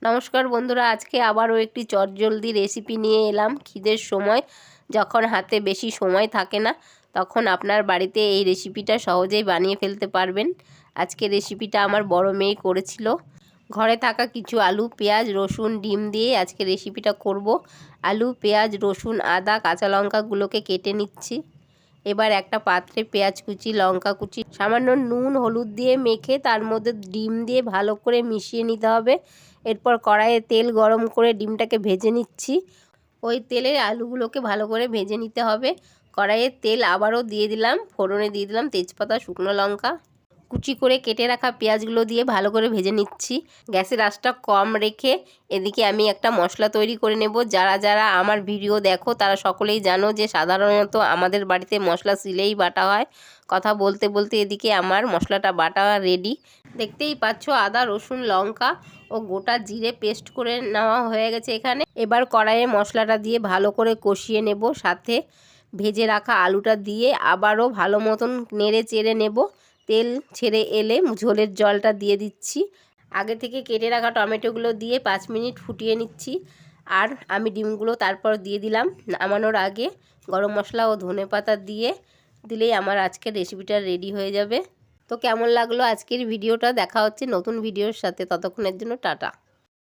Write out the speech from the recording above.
নমস্কার বন্ধুরা, আজকে আবারও একটি চটজলদি রেসিপি নিয়ে এলাম। খিদের সময় যখন হাতে বেশি সময় থাকে না, তখন আপনার বাড়িতে এই রেসিপিটা সহজেই বানিয়ে ফেলতে পারবেন। আজকে রেসিপিটা আমার বড় মেয়ে করেছিল। ঘরে থাকা কিছু আলু, পেঁয়াজ, রসুন, ডিম দিয়ে আজকে রেসিপিটা করব। আলু, পেঁয়াজ, রসুন, আদা, কাঁচা লঙ্কাগুলোকে কেটে নিচ্ছি। এবার একটা পাত্রে পেঁয়াজ কুচি, লঙ্কা কুচি, সামান্য নুন, হলুদ দিয়ে মেখে তার মধ্যে ডিম দিয়ে ভালো করে মিশিয়ে নিতে হবে। এরপর কড়াইয়ে তেল গরম করে ডিমটাকে ভেজে নিচ্ছি। ওই তেলে আলুগুলোকে ভালো করে ভেজে নিতে হবে। কড়াইয়ে তেল আবারও দিয়ে দিলাম, ফোড়নে দিয়ে দিলাম তেজপাতা, শুকনো লঙ্কা, কুচি করে কেটে রাখা পেঁয়াজগুলো দিয়ে ভালো করে ভেজে নিচ্ছি। গ্যাসের আঁচটা কম রেখে এদিকে আমি একটা মশলা তৈরি করে নেব। যারা যারা আমার ভিডিও দেখো তারা সকলেই জানো যে সাধারণত আমাদের বাড়িতে মশলা শিলেই বাটা হয়। কথা বলতে বলতে এদিকে আমার মশলাটা বাটা রেডি। দেখতেই পাচ্ছ আদা, রসুন, লঙ্কা ও গোটা জিরে পেস্ট করে নেওয়া হয়ে গেছে এখানে। এবার কড়াইয়ে মশলাটা দিয়ে ভালো করে কষিয়ে নেব। সাথে ভেজে রাখা আলুটা দিয়ে আবারও ভালো মতন নেড়ে চেড়ে নেব। তেল ছেড়ে এলে ঝোলের জলটা দিয়ে দিচ্ছি। আগে থেকে কেটে রাখা টমেটোগুলো দিয়ে 5 মিনিট ফুটিয়ে নিচ্ছি। আর আমি ডিমগুলো তারপর দিয়ে দিলাম। নামানোর আগে গরম মশলা ও ধনেপাতা দিয়ে দিলেই আমার আজকের রেসিপিটা রেডি হয়ে যাবে। তো কেমন লাগলো আজকের ভিডিওটা? দেখা হচ্ছে নতুন ভিডিওর সাথে। ততক্ষণের জন্য টাটা।